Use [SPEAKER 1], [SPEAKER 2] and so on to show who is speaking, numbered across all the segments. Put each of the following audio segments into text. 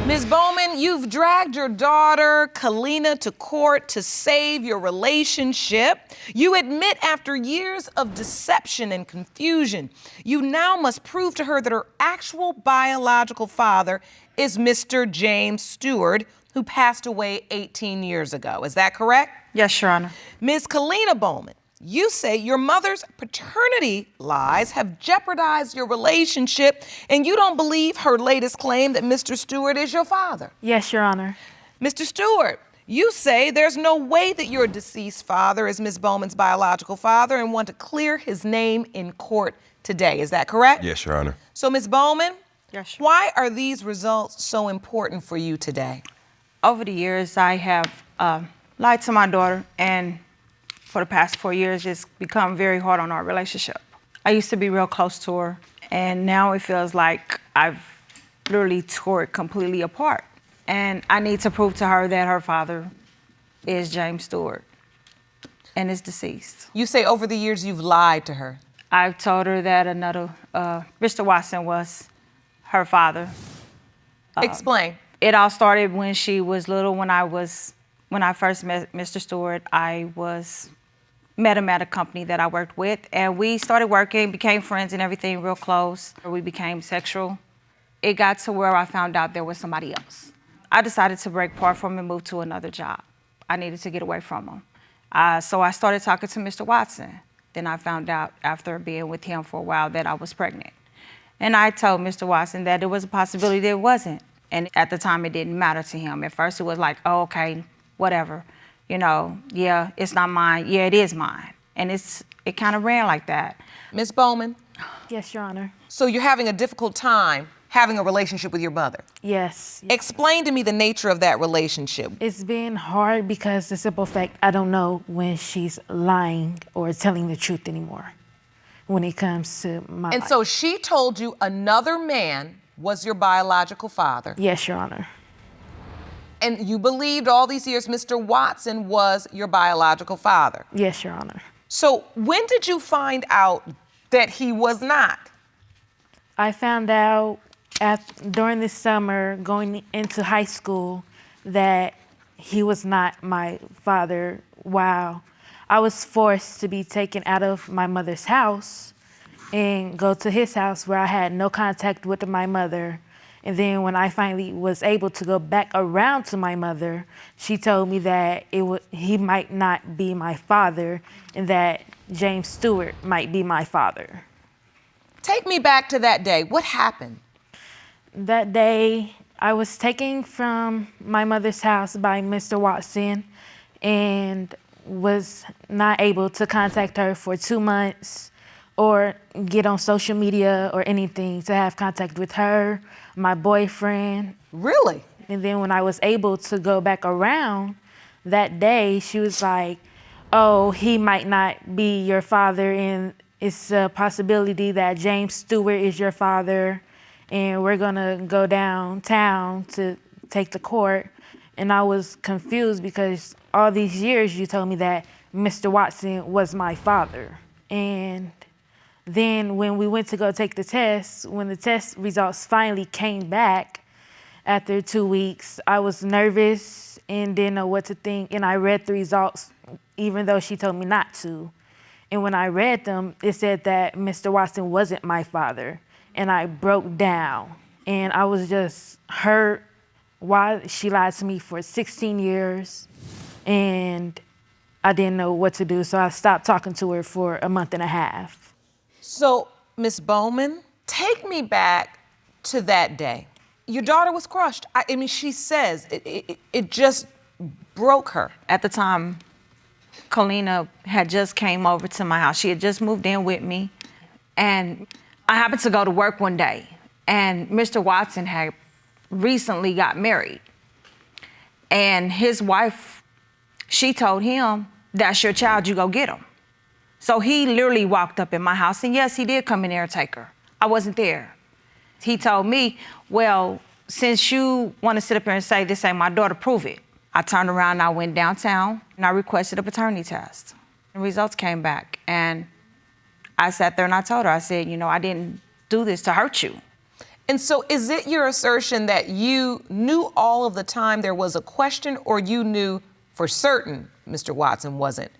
[SPEAKER 1] Ms. Bouman, you've dragged your daughter, Kalina, to court to save your relationship. You admit after years of deception and confusion, you now must prove to her that her actual biological father is Mr. James Stewart, who passed away 18 years ago. Is that correct?
[SPEAKER 2] Yes, Your Honor.
[SPEAKER 1] Ms. Kalina Bouman, you say your mother's paternity lies have jeopardized your relationship, and you don't believe her latest claim that Mr. Stewart is your father.
[SPEAKER 3] Yes, Your Honor.
[SPEAKER 1] Mr. Stewart, you say there's no way that your deceased father is Ms. Bowman's biological father and want to clear his name in court today. Is that correct?
[SPEAKER 4] Yes, Your Honor.
[SPEAKER 1] So, Ms. Bouman,
[SPEAKER 2] Yes, Your
[SPEAKER 1] why are these results so important for you today?
[SPEAKER 2] Over the years, I have lied to my daughter, and for the past 4 years, it's become very hard on our relationship. I used to be real close to her, and now it feels like I've literally tore it completely apart. And I need to prove to her that her father is James Stewart and is deceased.
[SPEAKER 1] You say over the years you've lied to her.
[SPEAKER 2] I've told her that Mr. Watson was her father.
[SPEAKER 1] Explain.
[SPEAKER 2] It all started when she was little. When I first met Mr. Stewart, I met him at a company that I worked with, and we started working, became friends and everything, real close. We became sexual. It got to where I found out there was somebody else. I decided to break apart from him and move to another job. I needed to get away from him. So I started talking to Mr. Watson. Then I found out after being with him for a while that I was pregnant. And I told Mr. Watson that there was a possibility that it wasn't. And at the time, it didn't matter to him. At first, it was like, oh, okay, whatever. You know, yeah, it's not mine. Yeah, it is mine. And it kind of ran like that.
[SPEAKER 1] Ms. Bouman?
[SPEAKER 3] Yes, Your Honor.
[SPEAKER 1] So you're having a difficult time having a relationship with your mother?
[SPEAKER 3] Yes.
[SPEAKER 1] Explain to me the nature of that relationship.
[SPEAKER 3] It's been hard because the simple fact, I don't know when she's lying or telling the truth anymore when it comes to my life.
[SPEAKER 1] So she told you another man was your biological father.
[SPEAKER 3] Yes, Your Honor.
[SPEAKER 1] And you believed all these years Mr. Watson was your biological father.
[SPEAKER 3] Yes, Your Honor.
[SPEAKER 1] So when did you find out that he was not?
[SPEAKER 3] I found out during the summer, going into high school, that he was not my father. Wow. I was forced to be taken out of my mother's house and go to his house where I had no contact with my mother. And then when I finally was able to go back around to my mother, she told me that he might not be my father and that James Stewart might be my father.
[SPEAKER 1] Take me back to that day. What happened?
[SPEAKER 3] That day, I was taken from my mother's house by Mr. Watson and was not able to contact her for 2 months or get on social media or anything to have contact with her, my boyfriend.
[SPEAKER 1] Really?
[SPEAKER 3] And then when I was able to go back around that day, she was like, oh, he might not be your father, and it's a possibility that James Stewart is your father, and we're gonna go downtown to take the court. And I was confused because all these years you told me that Mr. Watson was my father. And then when we went to go take the test, when the test results finally came back after 2 weeks, I was nervous and didn't know what to think. And I read the results, even though she told me not to. And when I read them, it said that Mr. Watson wasn't my father. And I broke down. And I was just hurt. Why she lied to me for 16 years. And I didn't know what to do. So I stopped talking to her for a month and a half.
[SPEAKER 1] So, Ms. Bouman, take me back to that day. Your daughter was crushed. I mean, she says it just broke her.
[SPEAKER 2] At the time, Kalina had just came over to my house. She had just moved in with me. And I happened to go to work one day, and Mr. Watson had recently got married. And his wife, she told him, that's your child, you go get him. So he literally walked up in my house, and yes, he did come in there and take her. I wasn't there. He told me, well, since you want to sit up here and say this ain't my daughter, prove it. I turned around and I went downtown and I requested a paternity test. The results came back, and I sat there and I told her, I said, you know, I didn't do this to hurt you.
[SPEAKER 1] And so is it your assertion that you knew all of the time there was a question, or you knew for certain Mr. Watson wasn't?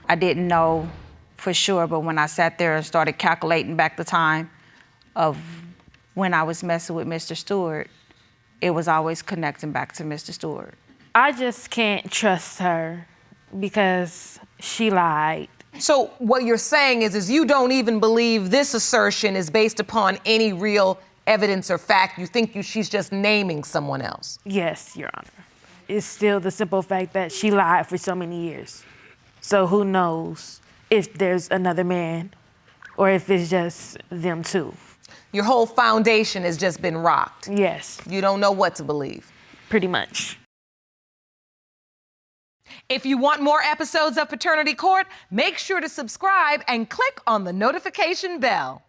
[SPEAKER 2] I didn't know for sure, but when I sat there and started calculating back the time of when I was messing with Mr. Stewart, it was always connecting back to Mr. Stewart.
[SPEAKER 3] I just can't trust her because she lied.
[SPEAKER 1] So what you're saying is you don't even believe this assertion is based upon any real evidence or fact. You think she's just naming someone else?
[SPEAKER 3] Yes, Your Honor. It's still the simple fact that she lied for so many years. So who knows if there's another man or if it's just them two.
[SPEAKER 1] Your whole foundation has just been rocked.
[SPEAKER 3] Yes.
[SPEAKER 1] You don't know what to believe.
[SPEAKER 3] Pretty much.
[SPEAKER 1] If you want more episodes of Paternity Court, make sure to subscribe and click on the notification bell.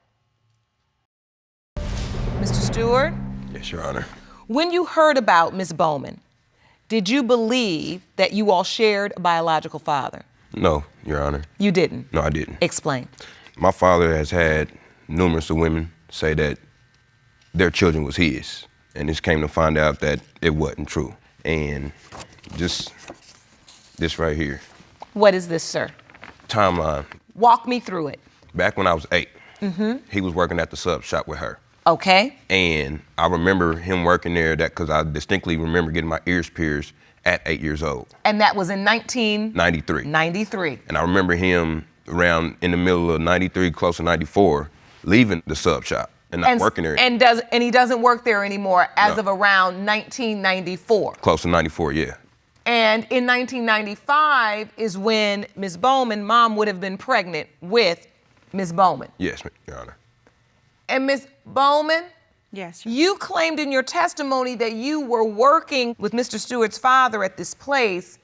[SPEAKER 1] Mr. Stewart?
[SPEAKER 4] Yes, Your Honor.
[SPEAKER 1] When you heard about Ms. Bouman, did you believe that you all shared a biological father?
[SPEAKER 4] No, Your Honor.
[SPEAKER 1] You didn't?
[SPEAKER 4] No, I didn't.
[SPEAKER 1] Explain.
[SPEAKER 4] My father has had numerous of women say that their children was his, and this came to find out that it wasn't true. And just this right here.
[SPEAKER 1] What is this, sir?
[SPEAKER 4] Timeline.
[SPEAKER 1] Walk me through it.
[SPEAKER 4] Back when I was 8, he was working at the sub shop with her.
[SPEAKER 1] Okay.
[SPEAKER 4] And I remember him working there because I distinctly remember getting my ears pierced at 8 years old.
[SPEAKER 1] And that was in 1993.
[SPEAKER 4] 93. And I remember him around in the middle of 93, close to 94, leaving the sub shop and not working there.
[SPEAKER 1] And he doesn't work there anymore as of around 1994.
[SPEAKER 4] Close to 94, yeah.
[SPEAKER 1] And in 1995 is when Ms. Bouman, mom, would have been pregnant with Ms. Bouman.
[SPEAKER 4] Yes, Your Honor.
[SPEAKER 1] And Ms. Bouman,
[SPEAKER 2] Yes.
[SPEAKER 1] you claimed in your testimony that you were working with Mr. Stewart's father at this place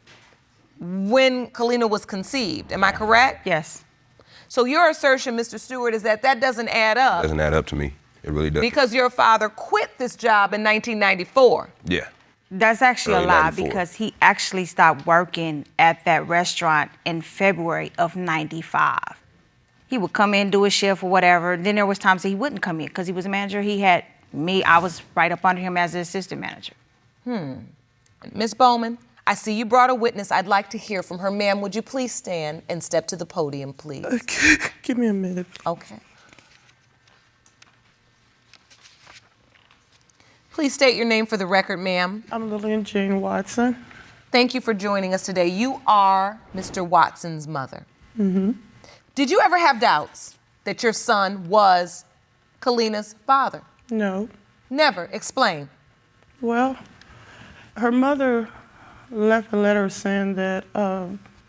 [SPEAKER 1] when Kalina was conceived. Am I correct?
[SPEAKER 2] Yes.
[SPEAKER 1] So your assertion, Mr. Stewart, is that doesn't add up.
[SPEAKER 4] Doesn't add up to me. It really doesn't.
[SPEAKER 1] Because your father quit this job in 1994.
[SPEAKER 4] Yeah.
[SPEAKER 2] That's actually
[SPEAKER 4] Early
[SPEAKER 2] a lie
[SPEAKER 4] 94.
[SPEAKER 2] because he actually stopped working at that restaurant in February of 95. He would come in, do his shift or whatever. Then there was times that he wouldn't come in because he was a manager. He had me, I was right up under him as the assistant manager.
[SPEAKER 1] Ms. Bouman, I see you brought a witness. I'd like to hear from her. Ma'am, would you please stand and step to the podium, please?
[SPEAKER 5] Give me a minute.
[SPEAKER 1] Okay. Please state your name for the record, ma'am.
[SPEAKER 5] I'm Lillian Jane Watson.
[SPEAKER 1] Thank you for joining us today. You are Mr. Watson's mother. Did you ever have doubts that your son was Kalina's father?
[SPEAKER 5] No.
[SPEAKER 1] Never. Explain.
[SPEAKER 5] Well, her mother left a letter saying that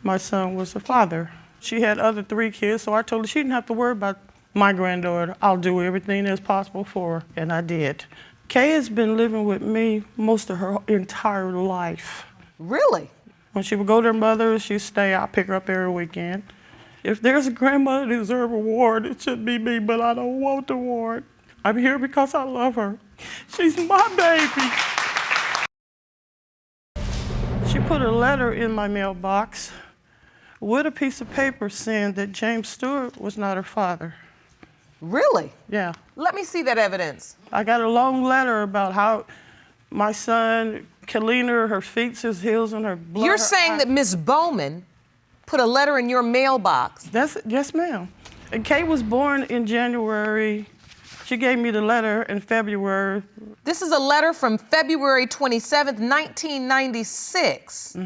[SPEAKER 5] my son was the father. She had other 3 kids, so I told her she didn't have to worry about my granddaughter. I'll do everything that's possible for her, and I did. Kay has been living with me most of her entire life.
[SPEAKER 1] Really?
[SPEAKER 5] When she would go to her mother, she'd stay. I'd pick her up every weekend. If there's a grandmother that deserves a award, it should be me, but I don't want the award. I'm here because I love her. She's my baby. She put a letter in my mailbox with a piece of paper saying that James Stewart was not her father.
[SPEAKER 1] Really?
[SPEAKER 5] Yeah.
[SPEAKER 1] Let me see that evidence.
[SPEAKER 5] I got a long letter about how my son, Kalina, her feet, his heels, and her blood.
[SPEAKER 1] You're
[SPEAKER 5] her
[SPEAKER 1] saying
[SPEAKER 5] eyes.
[SPEAKER 1] that Ms. Bouman put a letter in your mailbox.
[SPEAKER 5] Yes, ma'am. And Kay was born in January. She gave me the letter in February.
[SPEAKER 1] This is a letter from February 27th, 1996.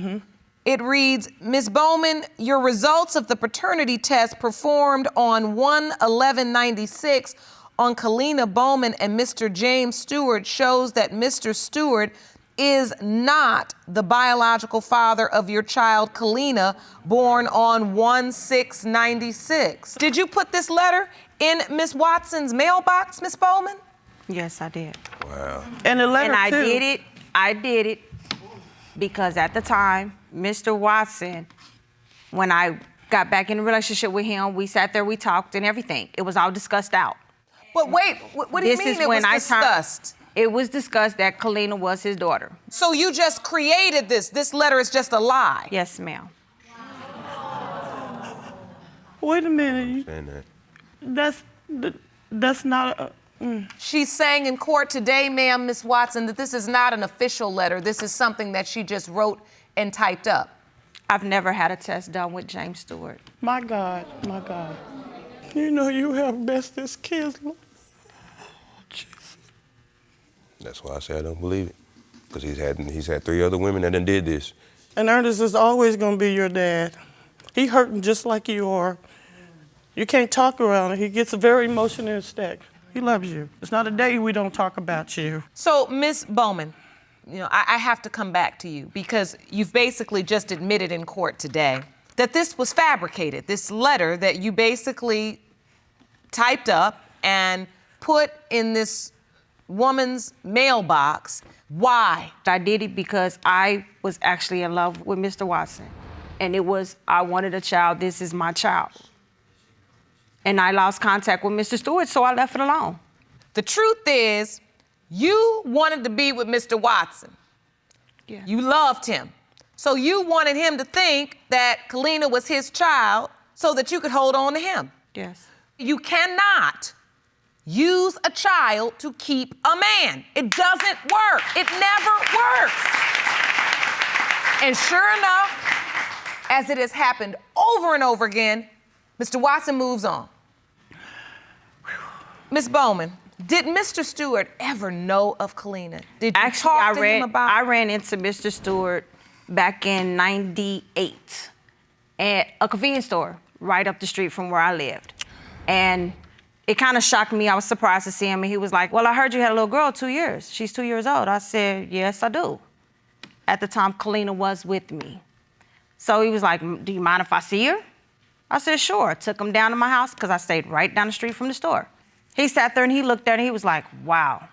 [SPEAKER 1] It reads, Ms. Bouman, your results of the paternity test performed on 1/11/96 on Kalina Bouman and Mr. James Stewart shows that Mr. Stewart is not the biological father of your child, Kalina, born on 1/6/96. Did you put this letter in Ms. Watson's mailbox, Ms. Bouman?
[SPEAKER 2] Yes, I did.
[SPEAKER 4] Wow.
[SPEAKER 5] And the letter,
[SPEAKER 2] And I
[SPEAKER 5] too.
[SPEAKER 2] did it because at the time, Mr. Watson, when I got back in a relationship with him, we sat there, we talked and everything. It was all discussed out.
[SPEAKER 1] But wait, what do you mean it was discussed?
[SPEAKER 2] It was discussed that Kalina was his daughter.
[SPEAKER 1] So you just created this. This letter is just a lie.
[SPEAKER 2] Yes, ma'am.
[SPEAKER 5] Wait a minute.
[SPEAKER 4] Saying that.
[SPEAKER 5] That's not.
[SPEAKER 1] She's saying in court today, ma'am, Miss Watson, that this is not an official letter. This is something that she just wrote and typed up.
[SPEAKER 2] I've never had a test done with James Stewart.
[SPEAKER 5] My God, my God. You know you have bestest kids. Jesus.
[SPEAKER 4] That's why I say I don't believe it. Because he's had 3 other women that done did this.
[SPEAKER 5] And Ernest is always gonna be your dad. He hurting just like you are. You can't talk around it. He gets very emotional and stacked. He loves you. It's not a day we don't talk about you.
[SPEAKER 1] So, Miss Bouman, you know, I have to come back to you because you've basically just admitted in court today that this was fabricated, this letter that you basically typed up and put in this woman's mailbox. Why?
[SPEAKER 2] I did it because I was actually in love with Mr. Watson. And it was, I wanted a child, this is my child. And I lost contact with Mr. Stewart, so I left it alone.
[SPEAKER 1] The truth is, you wanted to be with Mr. Watson.
[SPEAKER 2] Yeah.
[SPEAKER 1] You loved him. So you wanted him to think that Kalina was his child so that you could hold on to him.
[SPEAKER 2] Yes.
[SPEAKER 1] You cannot use a child to keep a man. It doesn't work. It never works. And sure enough, as it has happened over and over again, Mr. Watson moves on. Ms. Bouman, did Mr. Stewart ever know of Kalina? Did you
[SPEAKER 2] Actually,
[SPEAKER 1] talk to him about
[SPEAKER 2] I ran into Mr. Stewart back in '98 at a convenience store right up the street from where I lived. And it kind of shocked me. I was surprised to see him. And he was like, well, I heard you had a little girl, 2 years. She's 2 years old. I said, yes, I do. At the time, Kalina was with me. So he was like, do you mind if I see her? I said, sure. I took him down to my house because I stayed right down the street from the store. He sat there and he looked at it and he was like, wow.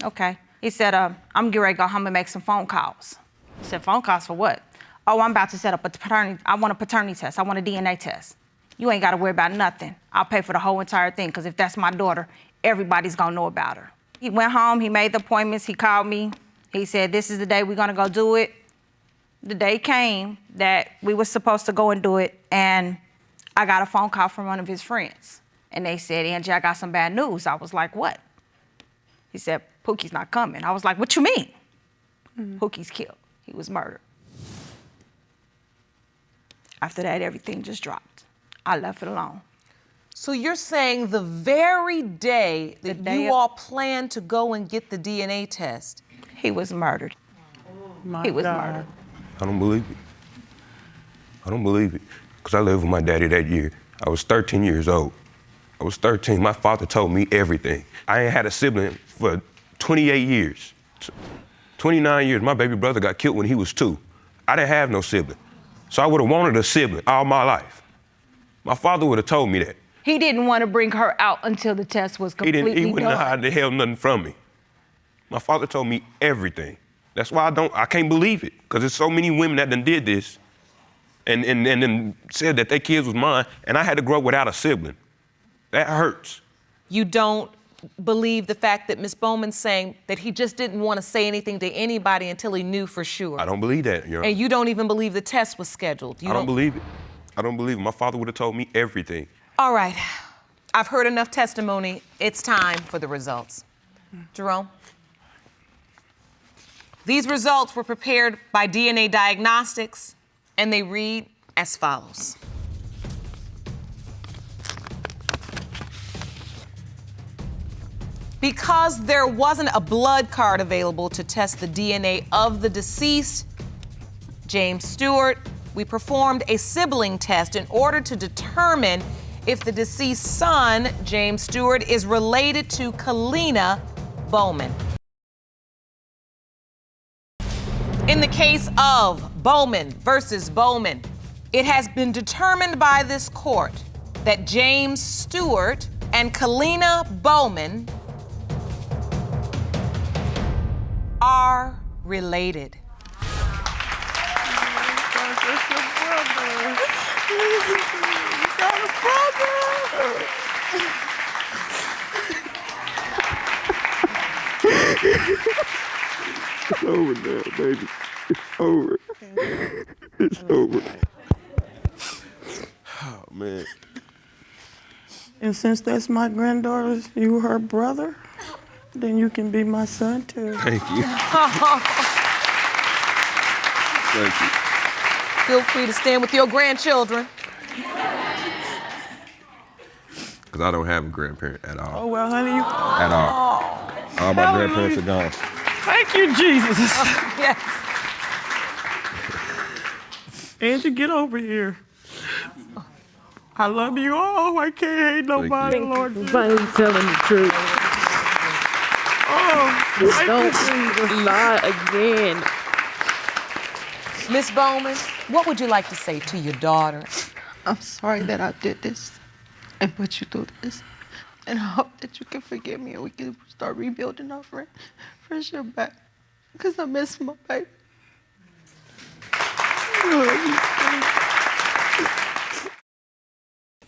[SPEAKER 2] Okay. He said, I'm getting ready to go home and make some phone calls. I said, phone calls for what? Oh, I'm about to set up a paternity, I want a paternity test. I want a DNA test. You ain't got to worry about nothing. I'll pay for the whole entire thing because if that's my daughter, everybody's going to know about her. He went home, he made the appointments, he called me. He said, this is the day we're going to go do it. The day came that we were supposed to go and do it, and I got a phone call from one of his friends. And they said, Angie, I got some bad news. I was like, what? He said, Pookie's not coming. I was like, what you mean? Pookie's killed. He was murdered. After that, everything just dropped. I left it alone.
[SPEAKER 1] So you're saying the very day that you all planned to go and get the DNA test,
[SPEAKER 2] he was murdered.
[SPEAKER 5] My
[SPEAKER 2] He was
[SPEAKER 5] God.
[SPEAKER 2] murdered.
[SPEAKER 4] I don't believe it. I don't believe it. Because I lived with my daddy that year. I was 13 years old. I was 13. My father told me everything. I ain't had a sibling for 28 years. 29 years. My baby brother got killed when he was 2. I didn't have no sibling. So I would have wanted a sibling all my life. My father would have told me that.
[SPEAKER 2] He didn't want to bring her out until the test was completely
[SPEAKER 4] He wouldn't
[SPEAKER 2] done.
[SPEAKER 4] hide the hell nothing from me. My father told me everything. That's why I can't believe it. Because there's so many women that done did this and then said that their kids was mine, and I had to grow up without a sibling. That hurts.
[SPEAKER 1] you don't believe the fact that Ms. Bouman's saying that he just didn't want to say anything to anybody until he knew for sure.
[SPEAKER 4] I don't believe that, Your Honor.
[SPEAKER 1] And you don't even believe the test was scheduled.
[SPEAKER 4] I don't believe it. I don't believe it. My father would have told me everything.
[SPEAKER 1] All right. I've heard enough testimony. It's time for the results. Jerome? These results were prepared by DNA Diagnostics, and they read as follows. Because there wasn't a blood card available to test the DNA of the deceased, James Stewart, we performed a sibling test in order to determine if the deceased son, James Stewart, is related to Kalina Bouman. In the case of Bouman versus Bouman, it has been determined by this court that James Stewart and Kalina Bouman are related.
[SPEAKER 4] It's over now, baby. It's over. It's over. Oh, man.
[SPEAKER 5] And since that's my granddaughter, you her brother, then you can be my son too.
[SPEAKER 4] Thank you. Thank you.
[SPEAKER 1] Feel free to stand with your grandchildren.
[SPEAKER 4] Because I don't have a grandparent at all.
[SPEAKER 5] Oh, well, honey, you...
[SPEAKER 4] At all. All my grandparents are gone.
[SPEAKER 5] Thank you, Jesus.
[SPEAKER 1] Yes.
[SPEAKER 5] Angie, get over here. I love you all. I can't hate nobody, Lord.
[SPEAKER 3] Finally telling the truth.
[SPEAKER 5] Oh,
[SPEAKER 3] Don't lie again.
[SPEAKER 1] Miss Bouman, what would you like to say to your daughter?
[SPEAKER 6] I'm sorry that I did this and put you through this. And I hope that you can forgive me and we can start rebuilding our friendship back. Because I miss my baby.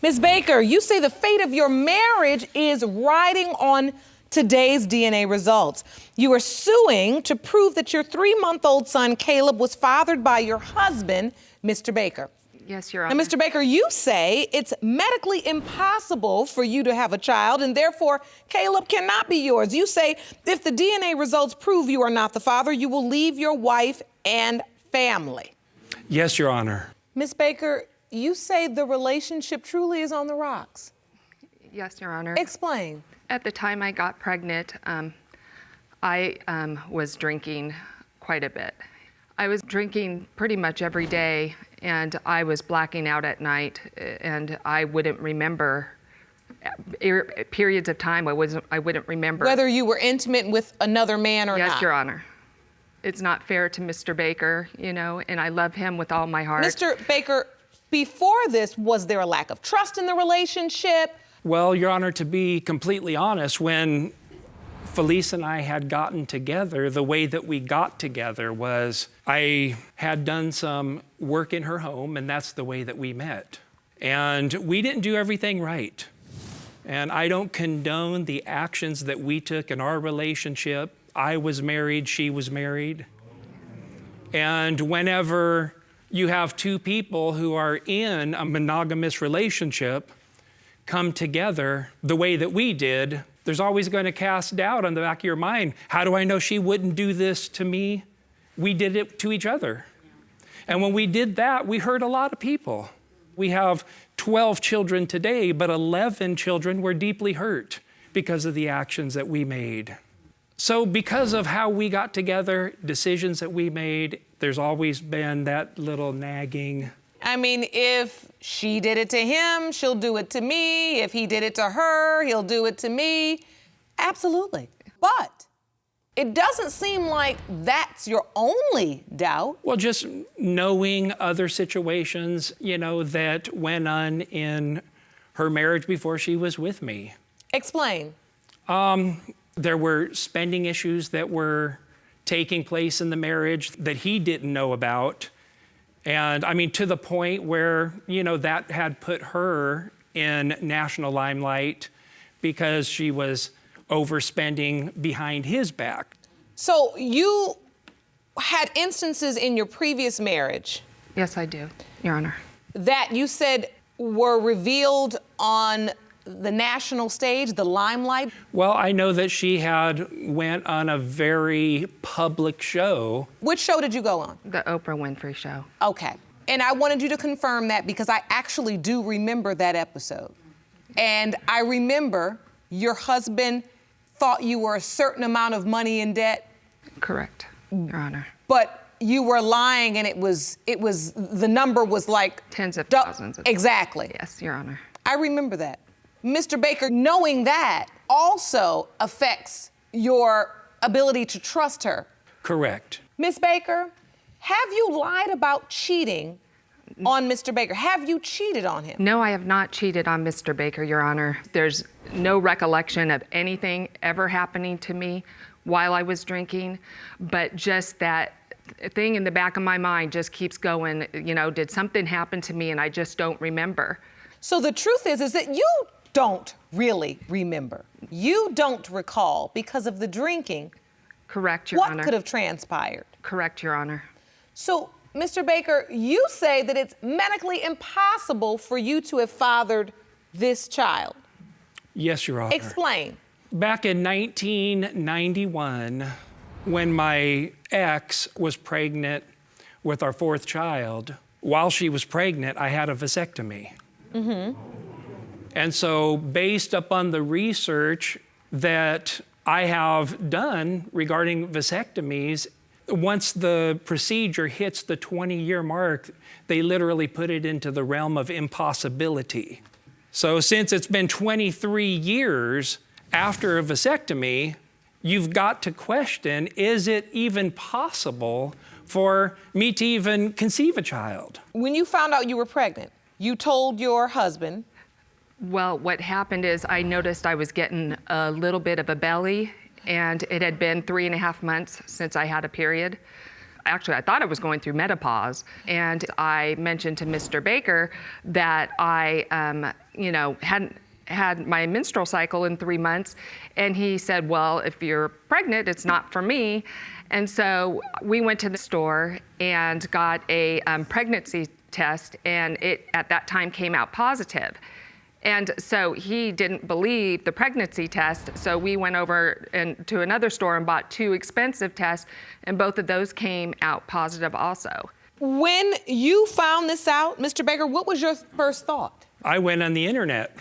[SPEAKER 1] Ms. Baker, you say the fate of your marriage is riding on today's DNA results. You are suing to prove that your 3-month-old son, Caleb, was fathered by your husband, Mr. Baker.
[SPEAKER 7] Yes, Your
[SPEAKER 1] Now,
[SPEAKER 7] Honor.
[SPEAKER 1] Mr. Baker, you say it's medically impossible for you to have a child, and therefore Caleb cannot be yours. You say if the DNA results prove you are not the father, you will leave your wife and family.
[SPEAKER 8] Yes, Your Honor.
[SPEAKER 1] Ms. Baker, you say the relationship truly is on the rocks.
[SPEAKER 7] Yes, Your Honor.
[SPEAKER 1] Explain.
[SPEAKER 7] At the time I got pregnant, I was drinking quite a bit. I was drinking pretty much every day, and I was blacking out at night, and I wouldn't remember periods of time. I wouldn't remember.
[SPEAKER 1] Whether you were intimate with another man or not.
[SPEAKER 7] Yes, Your Honor. It's not fair to Mr. Baker, you know, and I love him with all my heart.
[SPEAKER 1] Mr. Baker, before this, was there a lack of trust in the relationship?
[SPEAKER 8] Well, Your Honor, to be completely honest, when Felice and I had gotten together, the way that we got together was I had done some work in her home, and that's the way that we met. And we didn't do everything right. And I don't condone the actions that we took in our relationship. I was married, she was married. And whenever you have two people who are in a monogamous relationship come together the way that we did, there's always going to cast doubt on the back of your mind. How do I know she wouldn't do this to me? We did it to each other. And when we did that, we hurt a lot of people. We have 12 children today, but 11 children were deeply hurt because of the actions that we made. So because of how we got together, decisions that we made, there's always been that little nagging.
[SPEAKER 1] I mean, if she did it to him, she'll do it to me. If he did it to her, he'll do it to me. Absolutely. But it doesn't seem like that's your only doubt.
[SPEAKER 8] Well, just knowing other situations, you know, that went on in her marriage before she was with me.
[SPEAKER 1] Explain.
[SPEAKER 8] There were spending issues that were taking place in the marriage that he didn't know about. And I mean, to the point where, you know, that had put her in national limelight because she was overspending behind his back.
[SPEAKER 1] So you had instances in your previous marriage
[SPEAKER 7] Yes, I do, Your Honor.
[SPEAKER 1] that you said were revealed on the national stage, the limelight.
[SPEAKER 8] Well, I know that she had went on a very public show.
[SPEAKER 1] Which show did you go on?
[SPEAKER 7] The Oprah Winfrey Show.
[SPEAKER 1] Okay. And I wanted you to confirm that because I actually do remember that episode. And I remember your husband thought you were a certain amount of money in debt.
[SPEAKER 7] Correct, Your Honor.
[SPEAKER 1] But you were lying, and it was the number was like
[SPEAKER 7] Tens of thousands.
[SPEAKER 1] Exactly.
[SPEAKER 7] Yes, Your Honor.
[SPEAKER 1] I remember that. Mr. Baker, knowing that also affects your ability to trust her.
[SPEAKER 8] Correct.
[SPEAKER 1] Ms. Baker, have you lied about cheating on Mr. Baker? Have you cheated on him?
[SPEAKER 7] No, I have not cheated on Mr. Baker, Your Honor. There's no recollection of anything ever happening to me while I was drinking, but just that thing in the back of my mind just keeps going, you know, did something happen to me and I just don't remember?
[SPEAKER 1] So the truth is that you don't really remember. You don't recall because of the drinking.
[SPEAKER 7] Correct, Your Honor.
[SPEAKER 1] What could have transpired?
[SPEAKER 7] Correct, Your Honor.
[SPEAKER 1] So, Mr. Baker, you say that it's medically impossible for you to have fathered this child.
[SPEAKER 8] Yes, Your Honor.
[SPEAKER 1] Explain.
[SPEAKER 8] Back in 1991, when my ex was pregnant with our fourth child, while she was pregnant, I had a vasectomy. And so based upon the research that I have done regarding vasectomies, once the procedure hits the 20-year mark, they literally put it into the realm of impossibility. So since it's been 23 years after a vasectomy, you've got to question, is it even possible for me to even conceive a child?
[SPEAKER 1] When you found out you were pregnant, you told your husband.
[SPEAKER 7] Well, what happened is I noticed I was getting a little bit of a belly, and it had been 3.5 months since I had a period. Actually, I thought I was going through menopause, and I mentioned to Mr. Baker that I, hadn't had my menstrual cycle in 3 months, and he said, well, if you're pregnant, it's not for me. And so we went to the store and got a pregnancy test, and it at that time came out positive. And so he didn't believe the pregnancy test, so we went over to another store and bought 2 expensive tests, and both of those came out positive also.
[SPEAKER 1] When you found this out, Mr. Baker, what was your first thought?
[SPEAKER 8] I went on the internet.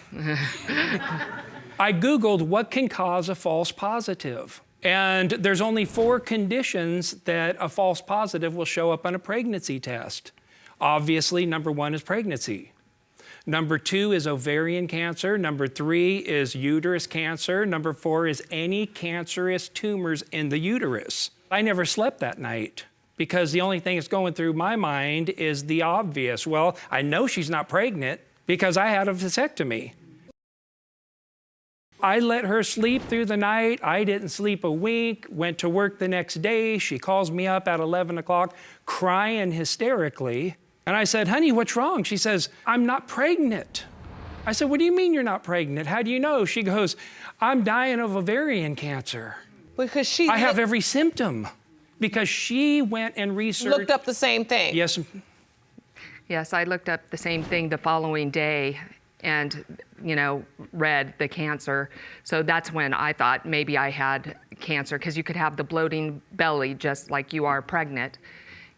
[SPEAKER 8] I Googled what can cause a false positive. And there's only 4 conditions that a false positive will show up on a pregnancy test. Obviously, number 1 is pregnancy. Number 2 is ovarian cancer. Number 3 is uterus cancer. Number 4 is any cancerous tumors in the uterus. I never slept that night because the only thing that's going through my mind is the obvious. Well, I know she's not pregnant because I had a vasectomy. I let her sleep through the night. I didn't sleep a wink, went to work the next day. She calls me up at 11 o'clock crying hysterically. And I said, honey, what's wrong? She says, I'm not pregnant. I said, what do you mean you're not pregnant? How do you know? She goes, I'm dying of ovarian cancer.
[SPEAKER 1] Because
[SPEAKER 8] I have every symptom because she went and researched.
[SPEAKER 1] Looked up the same thing.
[SPEAKER 8] Yes.
[SPEAKER 7] Yes, I looked up the same thing the following day and, read the cancer. So that's when I thought maybe I had cancer, because you could have the bloating belly just like you are pregnant.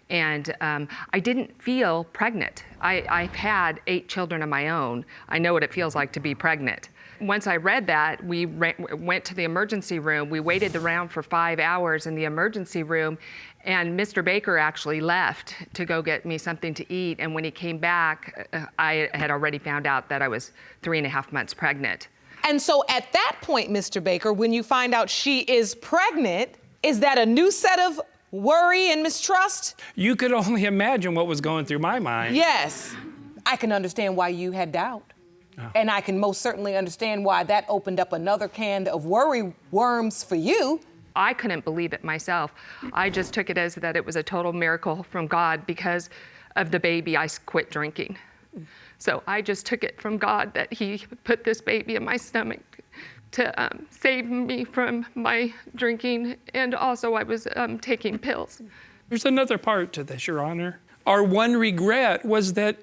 [SPEAKER 7] And I didn't feel pregnant. I've had 8 children of my own. I know what it feels like to be pregnant. Once I read that, we went to the emergency room. We waited around for 5 hours in the emergency room, and Mr. Baker actually left to go get me something to eat. And when he came back, I had already found out that I was 3.5 months pregnant.
[SPEAKER 1] And so at that point, Mr. Baker, when you find out she is pregnant, is that a new set of worry and mistrust?
[SPEAKER 8] You could only imagine what was going through my mind.
[SPEAKER 1] Yes. I can understand why you had doubt. Oh. And I can most certainly understand why that opened up another can of worry worms for you.
[SPEAKER 7] I couldn't believe it myself. I just took it as that it was a total miracle from God because of the baby. I quit drinking. So I just took it from God that he put this baby in my stomach to save me from my drinking, and also I was taking pills.
[SPEAKER 8] There's another part to this, Your Honor. Our one regret was that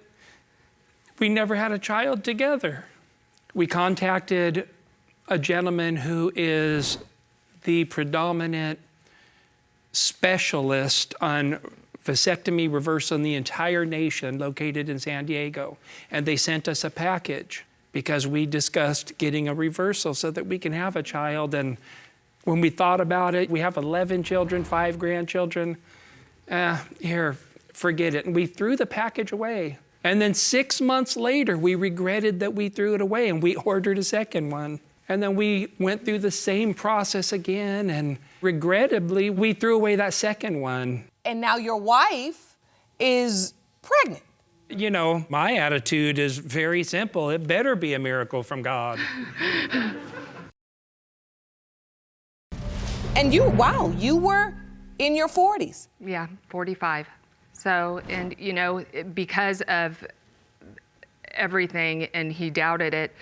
[SPEAKER 8] we never had a child together. We contacted a gentleman who is the predominant specialist on vasectomy reversal in the entire nation, located in San Diego, and they sent us a package because we discussed getting a reversal so that we can have a child. And when we thought about it, we have 11 children, 5 grandchildren. Here, forget it. And we threw the package away. And then 6 months later, we regretted that we threw it away, and we ordered a second one. And then we went through the same process again, and regrettably, we threw away that second one.
[SPEAKER 1] And now your wife is pregnant.
[SPEAKER 8] You know, my attitude is very simple. It better be a miracle from God.
[SPEAKER 1] And you were in your 40s.
[SPEAKER 7] Yeah, 45. So, and because of everything, and he doubted it,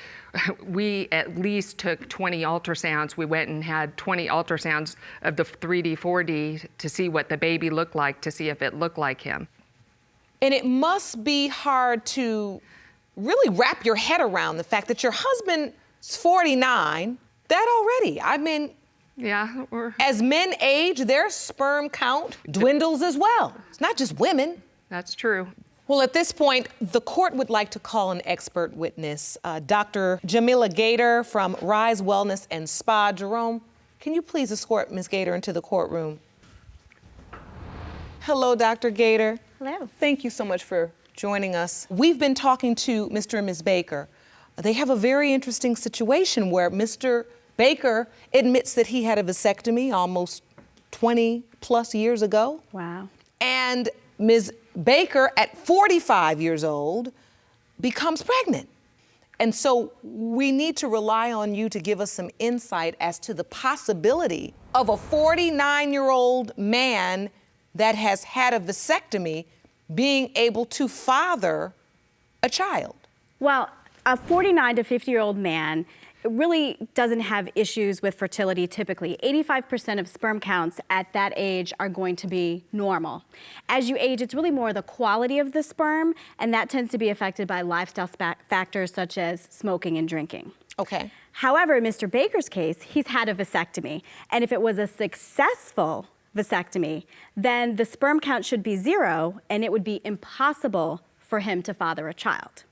[SPEAKER 7] we at least took 20 ultrasounds. We went and had 20 ultrasounds of the 3D, 4D to see what the baby looked like, to see if it looked like him.
[SPEAKER 1] And it must be hard to really wrap your head around the fact that your husband It's 49. That already, I mean,
[SPEAKER 7] Yeah,
[SPEAKER 1] as men age, their sperm count dwindles as well. It's not just women.
[SPEAKER 7] that's true.
[SPEAKER 1] Well, at this point, the court would like to call an expert witness, Dr. Jamila Gator from Rise Wellness and Spa. Jerome, can you please escort Ms. Gator into the courtroom? Hello, Dr. Gator.
[SPEAKER 9] Hello.
[SPEAKER 1] Thank you so much for joining us. We've been talking to Mr. and Ms. Baker. They have a very interesting situation where Mr. Baker admits that he had a vasectomy almost 20 plus years ago.
[SPEAKER 9] Wow.
[SPEAKER 1] And Ms. Baker, at 45 years old, becomes pregnant. And so we need to rely on you to give us some insight as to the possibility of a 49-year-old man that has had a vasectomy being able to father a child.
[SPEAKER 9] Well, a 49 to 50-year-old man really doesn't have issues with fertility typically. 85% of sperm counts at that age are going to be normal. As you age, it's really more the quality of the sperm, and that tends to be affected by lifestyle factors such as smoking and drinking.
[SPEAKER 1] Okay.
[SPEAKER 9] However, in Mr. Baker's case, he's had a vasectomy, and if it was a successful vasectomy, then the sperm count should be 0, and it would be impossible for him to father a child.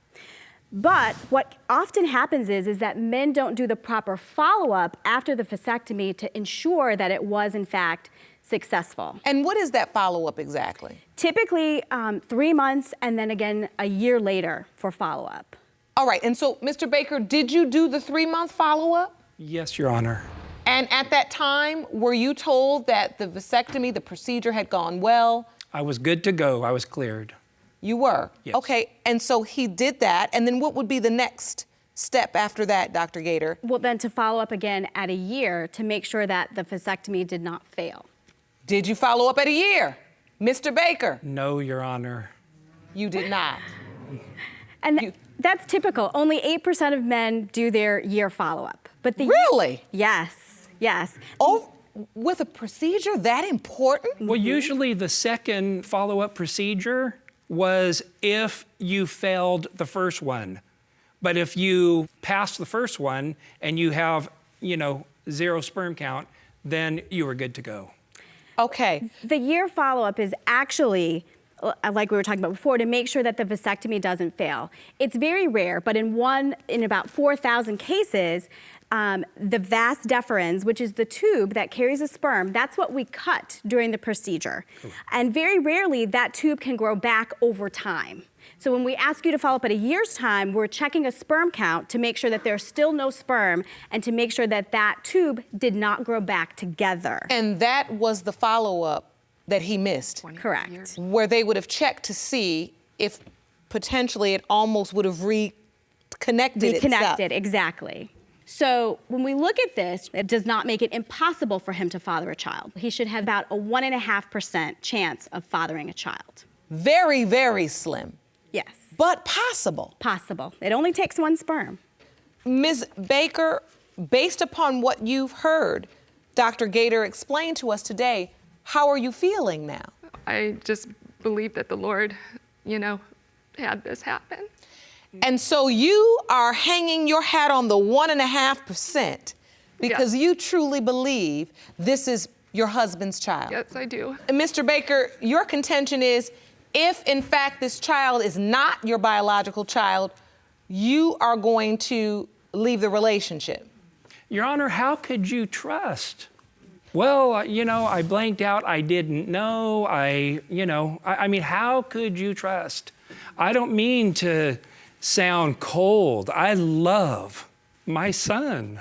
[SPEAKER 9] But what often happens is that men don't do the proper follow-up after the vasectomy to ensure that it was, in fact, successful.
[SPEAKER 1] And what is that follow-up exactly?
[SPEAKER 9] Typically 3 months and then again a year later for follow-up.
[SPEAKER 1] All right, and so, Mr. Baker, did you do the 3-month follow-up?
[SPEAKER 8] Yes, Your Honor.
[SPEAKER 1] And at that time, were you told that the vasectomy, the procedure had gone well?
[SPEAKER 8] I was good to go. I was cleared.
[SPEAKER 1] You were?
[SPEAKER 8] Yes.
[SPEAKER 1] Okay, and so he did that, and then what would be the next step after that, Dr. Gator?
[SPEAKER 9] Well, then to follow up again at a year to make sure that the vasectomy did not fail.
[SPEAKER 1] Did you follow up at a year? Mr. Baker?
[SPEAKER 8] No, Your Honor.
[SPEAKER 1] You did not.
[SPEAKER 9] And that's typical. Only 8% of men do their year follow-up. But
[SPEAKER 1] Really?
[SPEAKER 9] Yes, yes.
[SPEAKER 1] Oh, with a procedure that important?
[SPEAKER 8] Well, usually the second follow-up procedure was if you failed the first one. But if you passed the first one and you have, 0 sperm count, then you were good to go.
[SPEAKER 1] Okay.
[SPEAKER 9] The year follow-up is actually, like we were talking about before, to make sure that the vasectomy doesn't fail. It's very rare, but in about 4,000 cases, the vas deferens, which is the tube that carries a sperm, that's what we cut during the procedure. Cool. And very rarely that tube can grow back over time. So when we ask you to follow up at a year's time, we're checking a sperm count to make sure that there's still no sperm and to make sure that that tube did not grow back together.
[SPEAKER 1] And that was the follow-up that he missed?
[SPEAKER 9] Correct.
[SPEAKER 1] Where they would have checked to see if potentially it almost would have reconnected itself.
[SPEAKER 9] Reconnected, exactly. So when we look at this, it does not make it impossible for him to father a child. He should have about a 1.5% chance of fathering a child.
[SPEAKER 1] Very, very slim.
[SPEAKER 9] Yes.
[SPEAKER 1] But possible.
[SPEAKER 9] Possible. It only takes 1 sperm.
[SPEAKER 1] Ms. Baker, based upon what you've heard, Dr. Gator explained to us today, how are you feeling now?
[SPEAKER 7] I just believe that the Lord, had this happen.
[SPEAKER 1] And so you are hanging your hat on the 1.5% because you truly believe this is your husband's child.
[SPEAKER 7] Yes, I do.
[SPEAKER 1] And Mr. Baker, your contention is if in fact this child is not your biological child, you are going to leave the relationship.
[SPEAKER 8] Your Honor, how could you trust? Well, I blanked out. I didn't know. I mean, how could you trust? I don't mean to sound cold. I love my son.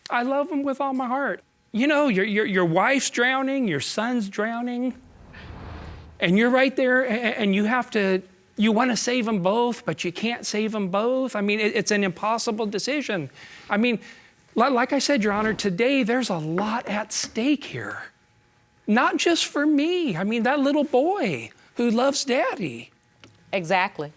[SPEAKER 8] I love him with all my heart. Your wife's drowning, your son's drowning, and you're right there and you want to save them both, but you can't save them both. I mean, it's an impossible decision. I mean, like I said, Your Honor, today there's a lot at stake here. Not just for me. I mean, that little boy who loves Daddy.
[SPEAKER 1] Exactly.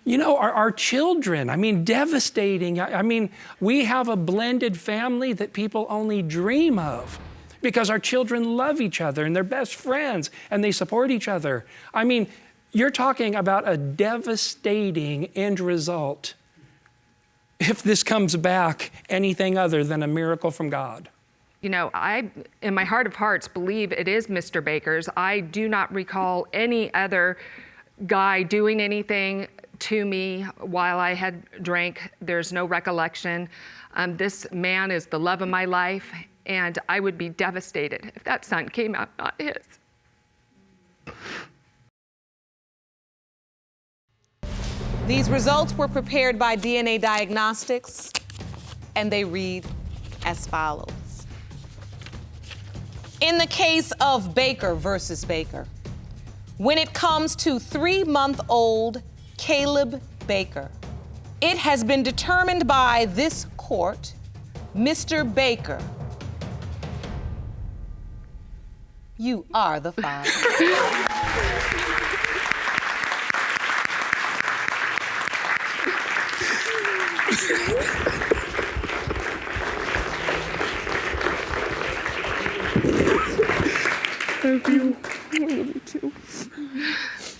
[SPEAKER 8] Our children, I mean, devastating. I mean, we have a blended family that people only dream of because our children love each other and they're best friends and they support each other. I mean, you're talking about a devastating end result. if this comes back anything other than a miracle from God.
[SPEAKER 7] You know, I, in my heart of hearts, believe it is Mr. Baker's. I do not recall any other guy doing anything to me while I had drank. There's no recollection. This man is the love of my life, and I would be devastated if that son came out not his.
[SPEAKER 1] These results were prepared by DNA Diagnostics, and they read as follows. In the case of Baker versus Baker, when it comes to 3-month-old Caleb Baker, it has been determined by this court, Mr. Baker, you are the father.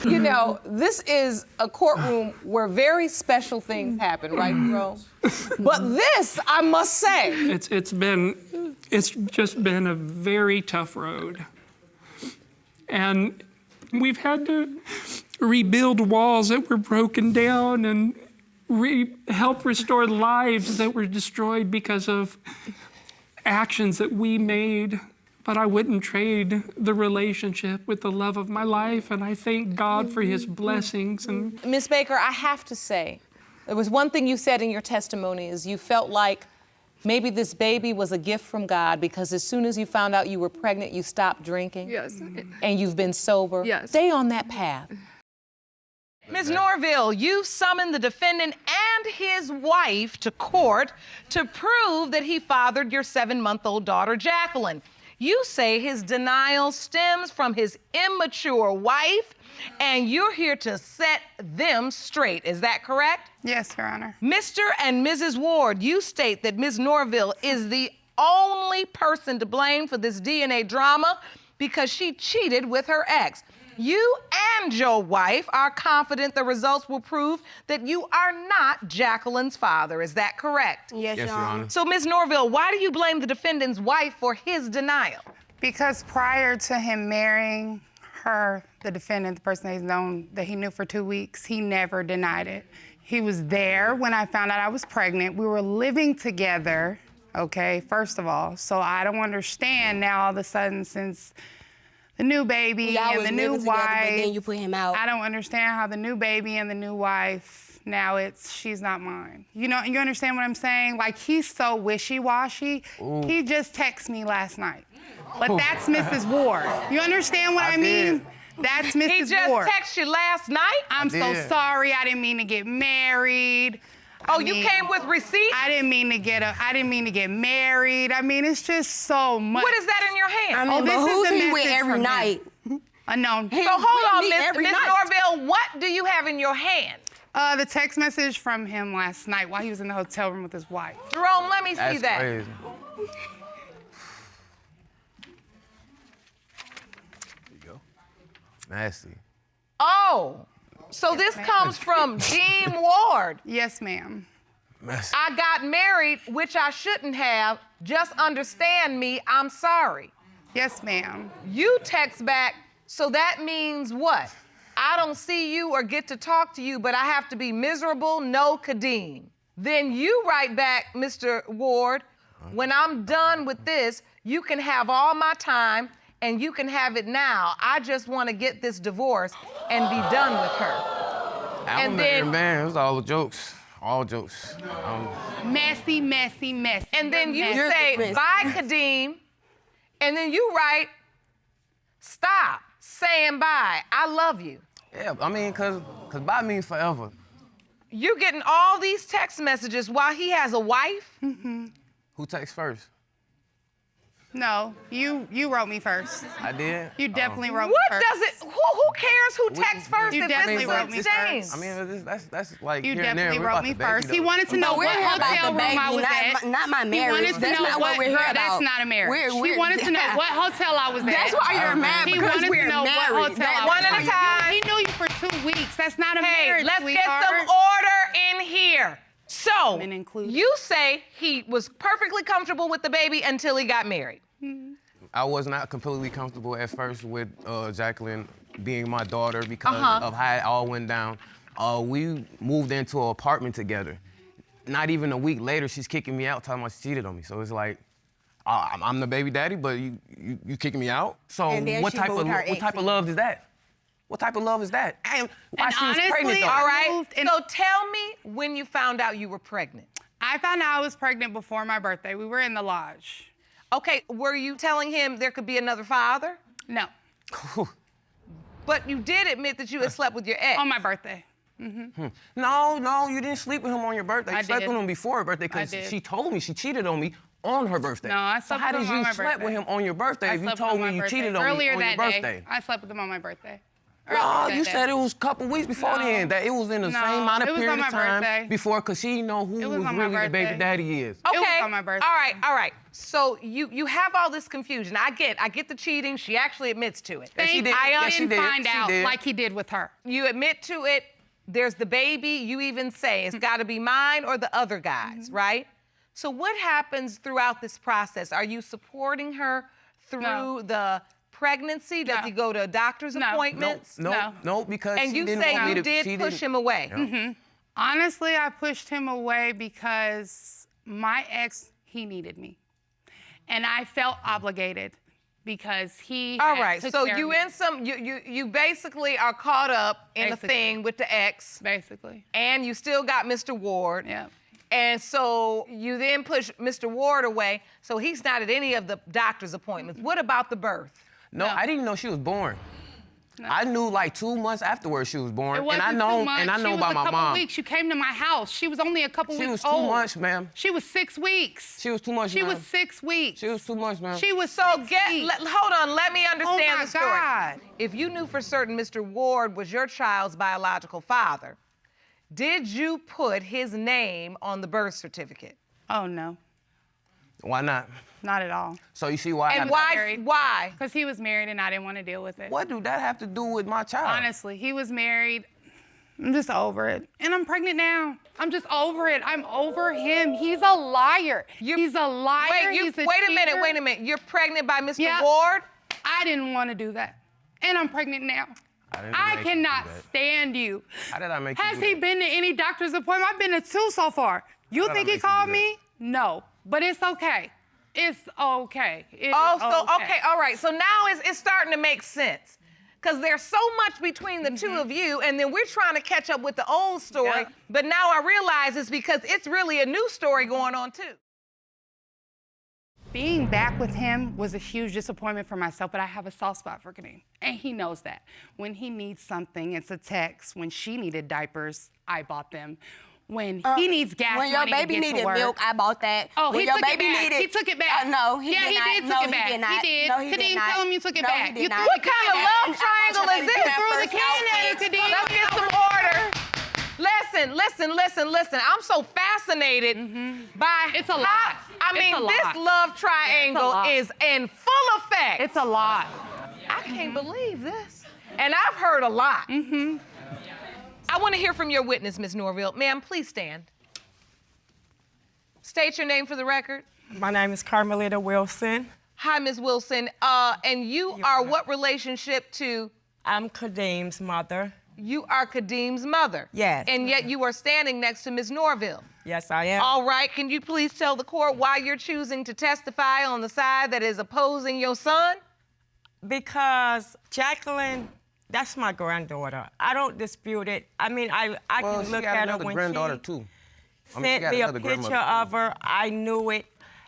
[SPEAKER 1] You know, this is a courtroom where very special things happen, right, Jerome? But this, I must say,
[SPEAKER 8] It's just been a very tough road. And we've had to rebuild walls that were broken down and help restore lives that were destroyed because of actions that we made. But I wouldn't trade the relationship with the love of my life, and I thank God for his blessings. And
[SPEAKER 1] Ms. Baker, I have to say, there was one thing you said in your testimony is you felt like maybe this baby was a gift from God because as soon as you found out you were pregnant, you stopped drinking.
[SPEAKER 7] Yes.
[SPEAKER 1] And you've been sober.
[SPEAKER 7] Yes.
[SPEAKER 1] Stay on that path. Ms. Norville, you summoned the defendant and his wife to court to prove that he fathered your 7-month-old daughter, Jacqueline. You say his denial stems from his immature wife, and you're here to set them straight. Is that correct?
[SPEAKER 6] Yes, Your Honor.
[SPEAKER 1] Mr. and Mrs. Ward, you state that Ms. Norville is the only person to blame for this DNA drama because she cheated with her ex. You and your wife are confident the results will prove that you are not Jacqueline's father. Is that correct?
[SPEAKER 6] Yes, Your Honor.
[SPEAKER 1] So, Ms. Norville, why do you blame the defendant's wife for his denial?
[SPEAKER 6] Because prior to him marrying her, the defendant, the person that he knew for 2 weeks, he never denied it. He was there when I found out I was pregnant. We were living together, okay, first of all. So I don't understand now all of a sudden since the new baby and the new wife.
[SPEAKER 10] But then you put him out.
[SPEAKER 6] I don't understand how the new baby and the new wife, now she's not mine. You know, you understand what I'm saying? Like, he's so wishy-washy.
[SPEAKER 10] Ooh.
[SPEAKER 6] He just texted me last night. But that's Mrs. Ward. You understand what I mean? That's Mrs. Ward.
[SPEAKER 1] He just texted you last night?
[SPEAKER 6] I'm so sorry. I didn't mean to get married.
[SPEAKER 1] Oh, you came with receipts?
[SPEAKER 6] I didn't mean to get married. I mean, it's just so much.
[SPEAKER 1] What is that in your hand?
[SPEAKER 10] I mean,
[SPEAKER 6] this
[SPEAKER 10] but
[SPEAKER 6] is
[SPEAKER 10] who's
[SPEAKER 6] the
[SPEAKER 10] he with
[SPEAKER 6] message
[SPEAKER 10] every
[SPEAKER 6] from
[SPEAKER 10] night?
[SPEAKER 6] Unknown.
[SPEAKER 1] So hold on,
[SPEAKER 10] me every
[SPEAKER 1] Miss
[SPEAKER 10] night.
[SPEAKER 1] Norville, what do you have in your hand?
[SPEAKER 6] The text message from him last night while he was in the hotel room with his wife.
[SPEAKER 1] Jerome, let me see
[SPEAKER 10] That's
[SPEAKER 1] that.
[SPEAKER 10] crazy.
[SPEAKER 11] There you go. Nasty.
[SPEAKER 1] Oh, so this comes from Dean Ward.
[SPEAKER 6] Yes, ma'am.
[SPEAKER 11] Messy.
[SPEAKER 1] I got married, which I shouldn't have. Just understand me, I'm sorry.
[SPEAKER 6] Yes, ma'am.
[SPEAKER 1] You text back, so that means what? I don't see you or get to talk to you, but I have to be miserable, no Kadeem. Then you write back, Mr. Ward, when I'm done with this, you can have all my time and you can have it now. I just want to get this divorce and be done with her.
[SPEAKER 11] And then, man, it was all jokes. All jokes.
[SPEAKER 6] Messy.
[SPEAKER 1] And then you
[SPEAKER 10] You're
[SPEAKER 1] say,
[SPEAKER 10] the
[SPEAKER 1] bye, Kadeem. And then you write, stop saying bye. I love you.
[SPEAKER 11] Yeah, I mean, cause bye means forever.
[SPEAKER 1] You're getting all these text messages while he has a wife?
[SPEAKER 11] Who texts first?
[SPEAKER 6] No, you wrote me first.
[SPEAKER 11] I did.
[SPEAKER 6] You definitely wrote me
[SPEAKER 1] What
[SPEAKER 6] first.
[SPEAKER 1] does it, who cares who texts first
[SPEAKER 6] You
[SPEAKER 1] if
[SPEAKER 6] definitely
[SPEAKER 1] this is
[SPEAKER 6] wrote me
[SPEAKER 1] exchange?
[SPEAKER 6] first.
[SPEAKER 11] I mean, that's like
[SPEAKER 6] You
[SPEAKER 11] here and there.
[SPEAKER 6] definitely
[SPEAKER 11] We're
[SPEAKER 6] wrote
[SPEAKER 11] about
[SPEAKER 6] me
[SPEAKER 11] the baby,
[SPEAKER 6] first. He
[SPEAKER 11] though.
[SPEAKER 6] wanted to know
[SPEAKER 10] But we're
[SPEAKER 6] what
[SPEAKER 10] here about
[SPEAKER 6] hotel
[SPEAKER 10] the
[SPEAKER 6] room I
[SPEAKER 10] baby,
[SPEAKER 6] was at.
[SPEAKER 10] not my
[SPEAKER 6] He
[SPEAKER 10] marriage.
[SPEAKER 6] wanted to
[SPEAKER 10] That's
[SPEAKER 6] know
[SPEAKER 10] not what we're here about.
[SPEAKER 6] That's not a marriage.
[SPEAKER 10] We're
[SPEAKER 6] He wanted to know what hotel I was at.
[SPEAKER 10] That's why you're mad,
[SPEAKER 6] He
[SPEAKER 10] because
[SPEAKER 6] wanted
[SPEAKER 10] we're
[SPEAKER 6] to know
[SPEAKER 10] married.
[SPEAKER 6] what hotel I was
[SPEAKER 1] One at a time.
[SPEAKER 6] He knew you for 2 weeks. That's not a
[SPEAKER 1] Hey,
[SPEAKER 6] marriage,
[SPEAKER 1] let's
[SPEAKER 6] sweetheart.
[SPEAKER 1] get some order in here. So
[SPEAKER 6] Men included.
[SPEAKER 1] you say he was perfectly comfortable with the baby until he got married.
[SPEAKER 11] I was not completely comfortable at first with Jacqueline being my daughter because of how it all went down. We moved into an apartment together. Not even a week later, she's kicking me out, telling me she cheated on me. So it's like, I'm the baby daddy, but you kicking me out? So
[SPEAKER 10] And then
[SPEAKER 11] what
[SPEAKER 10] she
[SPEAKER 11] type
[SPEAKER 10] moved her
[SPEAKER 11] of love is that? What type of love is that? And why
[SPEAKER 6] And
[SPEAKER 11] she was pregnant
[SPEAKER 6] honestly,
[SPEAKER 11] though?
[SPEAKER 1] All right.
[SPEAKER 6] moved in-
[SPEAKER 1] So tell me when you found out you were pregnant.
[SPEAKER 6] I found out I was pregnant before my birthday. We were in the lodge.
[SPEAKER 1] Okay, were you telling him there could be another father?
[SPEAKER 6] No,
[SPEAKER 1] But you did admit that you had slept with your ex.
[SPEAKER 6] on my birthday.
[SPEAKER 11] No, you didn't sleep with him on your birthday.
[SPEAKER 6] I
[SPEAKER 11] You slept
[SPEAKER 6] did.
[SPEAKER 11] with him before her birthday because
[SPEAKER 6] I did.
[SPEAKER 11] she told me she cheated on me on her birthday.
[SPEAKER 6] No, I
[SPEAKER 11] So
[SPEAKER 6] slept
[SPEAKER 11] how
[SPEAKER 6] with
[SPEAKER 11] did
[SPEAKER 6] him on
[SPEAKER 11] you
[SPEAKER 6] my
[SPEAKER 11] slept with
[SPEAKER 6] birthday.
[SPEAKER 11] him on your birthday
[SPEAKER 6] I
[SPEAKER 11] if you
[SPEAKER 6] slept
[SPEAKER 11] told
[SPEAKER 6] with him
[SPEAKER 11] me
[SPEAKER 6] on
[SPEAKER 11] you
[SPEAKER 6] my
[SPEAKER 11] cheated
[SPEAKER 6] birthday.
[SPEAKER 11] on me
[SPEAKER 6] Earlier
[SPEAKER 11] on your
[SPEAKER 6] that
[SPEAKER 11] birthday?
[SPEAKER 6] day, I slept with him on my birthday.
[SPEAKER 11] No,
[SPEAKER 6] Earlier
[SPEAKER 11] you
[SPEAKER 6] that
[SPEAKER 11] said
[SPEAKER 6] day.
[SPEAKER 11] it was a couple weeks before
[SPEAKER 6] No.
[SPEAKER 11] then, that it was in the
[SPEAKER 6] No,
[SPEAKER 11] same amount
[SPEAKER 6] it
[SPEAKER 11] of
[SPEAKER 6] was
[SPEAKER 11] period
[SPEAKER 6] on
[SPEAKER 11] of
[SPEAKER 6] my
[SPEAKER 11] time
[SPEAKER 6] birthday.
[SPEAKER 11] before, because she know who
[SPEAKER 6] It was
[SPEAKER 11] was
[SPEAKER 6] on my
[SPEAKER 11] really the baby
[SPEAKER 6] birthday.
[SPEAKER 11] daddy is.
[SPEAKER 1] Okay.
[SPEAKER 6] It was on my birthday.
[SPEAKER 1] All right. So you have all this confusion. I get the cheating. She actually admits to it.
[SPEAKER 11] she did.
[SPEAKER 6] I
[SPEAKER 11] Yes, she
[SPEAKER 6] didn't
[SPEAKER 11] did.
[SPEAKER 6] find
[SPEAKER 11] She
[SPEAKER 6] out
[SPEAKER 11] did.
[SPEAKER 6] like he did with her.
[SPEAKER 1] You admit to it. There's the baby. You even say it's got to be mine or the other guy's, right? So what happens throughout this process? Are you supporting her through
[SPEAKER 6] No.
[SPEAKER 1] the pregnancy? Does
[SPEAKER 6] No.
[SPEAKER 1] he go to doctor's
[SPEAKER 6] No.
[SPEAKER 1] appointments?
[SPEAKER 11] No, because
[SPEAKER 1] And
[SPEAKER 11] she
[SPEAKER 1] you
[SPEAKER 11] didn't
[SPEAKER 1] say
[SPEAKER 11] want me
[SPEAKER 1] you
[SPEAKER 11] to.
[SPEAKER 1] did
[SPEAKER 11] she
[SPEAKER 1] push
[SPEAKER 11] didn't-
[SPEAKER 1] him away.
[SPEAKER 11] Yeah.
[SPEAKER 6] Honestly, I pushed him away because my ex, he needed me. And I felt obligated because he
[SPEAKER 1] All
[SPEAKER 6] had
[SPEAKER 1] right.
[SPEAKER 6] took
[SPEAKER 1] So
[SPEAKER 6] care of
[SPEAKER 1] you
[SPEAKER 6] me.
[SPEAKER 1] in some you basically are caught up in a
[SPEAKER 6] Basically.
[SPEAKER 1] thing with the ex,
[SPEAKER 6] Basically.
[SPEAKER 1] and you still got Mr. Ward.
[SPEAKER 6] Yeah.
[SPEAKER 1] And so you then push Mr. Ward away, so he's not at any of the doctor's appointments. What about the birth?
[SPEAKER 11] No, I didn't know she was born. I knew like 2 months afterwards she was born,
[SPEAKER 6] It wasn't
[SPEAKER 11] and I know,
[SPEAKER 6] 2 months.
[SPEAKER 11] and I know
[SPEAKER 6] she was
[SPEAKER 11] about
[SPEAKER 6] a
[SPEAKER 11] my
[SPEAKER 6] couple
[SPEAKER 11] mom.
[SPEAKER 6] weeks. You came to my house. She was only a couple
[SPEAKER 11] She
[SPEAKER 6] weeks
[SPEAKER 11] was
[SPEAKER 6] old.
[SPEAKER 11] 2 months, ma'am.
[SPEAKER 6] She was 6 weeks.
[SPEAKER 11] She was 2 months.
[SPEAKER 6] She
[SPEAKER 11] ma'am.
[SPEAKER 6] was 6 weeks.
[SPEAKER 11] She was 2 months, ma'am.
[SPEAKER 6] She was
[SPEAKER 1] So
[SPEAKER 6] 6
[SPEAKER 1] get
[SPEAKER 6] weeks.
[SPEAKER 1] hold on, let me understand
[SPEAKER 6] my
[SPEAKER 1] the story.
[SPEAKER 6] God.
[SPEAKER 1] If you knew for certain Mr. Ward was your child's biological father, did you put his name on the birth certificate?
[SPEAKER 6] Oh, no.
[SPEAKER 11] Why not?
[SPEAKER 6] Not at all.
[SPEAKER 11] So you see why? I
[SPEAKER 1] And
[SPEAKER 11] had to-
[SPEAKER 1] why?
[SPEAKER 6] married.
[SPEAKER 1] Why?
[SPEAKER 6] Because he was married and I didn't want to deal with it.
[SPEAKER 11] What do that have to do with my child?
[SPEAKER 6] Honestly, he was married. I'm just over it. And I'm pregnant now. I'm just over it. I'm over him. He's a liar. He's a liar. He's a
[SPEAKER 1] wait a minute,
[SPEAKER 6] cheater.
[SPEAKER 1] wait a minute. You're pregnant by Mr.
[SPEAKER 6] Yeah.
[SPEAKER 1] Ward?
[SPEAKER 6] I didn't want to do that. And I'm pregnant now.
[SPEAKER 11] didn't
[SPEAKER 6] I
[SPEAKER 11] make you
[SPEAKER 6] cannot
[SPEAKER 11] do that.
[SPEAKER 6] stand you.
[SPEAKER 11] How did I make you
[SPEAKER 6] Has
[SPEAKER 11] do
[SPEAKER 6] he
[SPEAKER 11] that?
[SPEAKER 6] been to any doctor's appointment? I've been to 2 so far. You
[SPEAKER 11] did I
[SPEAKER 6] think he
[SPEAKER 11] make you
[SPEAKER 6] called
[SPEAKER 11] do
[SPEAKER 6] me? No. But it's okay. It's okay. It
[SPEAKER 1] Oh,
[SPEAKER 6] is
[SPEAKER 1] so okay, all right. So now it's starting to make sense. Because there's so much between the two of you, and then we're trying to catch up with the old story.
[SPEAKER 6] Yep.
[SPEAKER 1] But now I realize it's because it's really a new story going on too.
[SPEAKER 6] Being back with him was a huge disappointment for myself, but I have a soft spot for Kadeem. And he knows that. When he needs something, it's a text. When she needed diapers, I bought them. When he needs gas
[SPEAKER 10] When your
[SPEAKER 6] money to
[SPEAKER 10] baby
[SPEAKER 6] get to
[SPEAKER 10] needed
[SPEAKER 6] work,
[SPEAKER 10] milk, I bought that.
[SPEAKER 6] Oh,
[SPEAKER 10] when
[SPEAKER 6] he
[SPEAKER 10] your
[SPEAKER 6] took
[SPEAKER 10] baby
[SPEAKER 6] it back.
[SPEAKER 10] needed,
[SPEAKER 6] He took it back.
[SPEAKER 10] no, he
[SPEAKER 6] yeah,
[SPEAKER 10] did not.
[SPEAKER 6] he did
[SPEAKER 10] no,
[SPEAKER 6] take it
[SPEAKER 10] he
[SPEAKER 6] back.
[SPEAKER 10] did not.
[SPEAKER 6] He did.
[SPEAKER 10] No, he
[SPEAKER 6] Kadeem,
[SPEAKER 10] did not.
[SPEAKER 6] tell him you took it
[SPEAKER 10] No,
[SPEAKER 6] back.
[SPEAKER 10] he did
[SPEAKER 6] You
[SPEAKER 10] not.
[SPEAKER 6] threw
[SPEAKER 1] What
[SPEAKER 6] the
[SPEAKER 1] kind
[SPEAKER 6] can
[SPEAKER 1] of
[SPEAKER 6] at
[SPEAKER 1] love
[SPEAKER 6] him.
[SPEAKER 1] triangle is this?
[SPEAKER 6] You threw the can at him, Kadeem.
[SPEAKER 1] Let's get some order. Listen. I'm so fascinated by
[SPEAKER 6] It's a
[SPEAKER 1] how-
[SPEAKER 6] lot.
[SPEAKER 1] I mean,
[SPEAKER 6] It's a
[SPEAKER 1] this
[SPEAKER 6] lot.
[SPEAKER 1] love triangle
[SPEAKER 6] lot.
[SPEAKER 1] is in full effect.
[SPEAKER 6] It's a lot.
[SPEAKER 1] I can't believe this. And I've heard a lot. I want to hear from your witness, Ms. Norville. Ma'am, please stand. State your name for the record.
[SPEAKER 12] My name is Carmelita Wilson.
[SPEAKER 1] Hi, Ms. Wilson. And you are what relationship to?
[SPEAKER 12] I'm Kadeem's mother.
[SPEAKER 1] You are Kadeem's mother.
[SPEAKER 12] Yes.
[SPEAKER 1] And yet you are standing next to Ms. Norville.
[SPEAKER 12] Yes, I am.
[SPEAKER 1] All right, can you please tell the court why you're choosing to testify on the side that is opposing your son?
[SPEAKER 12] Because Jacqueline, that's my granddaughter. I don't dispute it. I mean, I
[SPEAKER 11] Well,
[SPEAKER 12] can
[SPEAKER 11] she
[SPEAKER 12] look
[SPEAKER 11] got
[SPEAKER 12] at her
[SPEAKER 11] another
[SPEAKER 12] when
[SPEAKER 11] granddaughter
[SPEAKER 12] she
[SPEAKER 11] too.
[SPEAKER 12] sent me a picture of her. I knew it.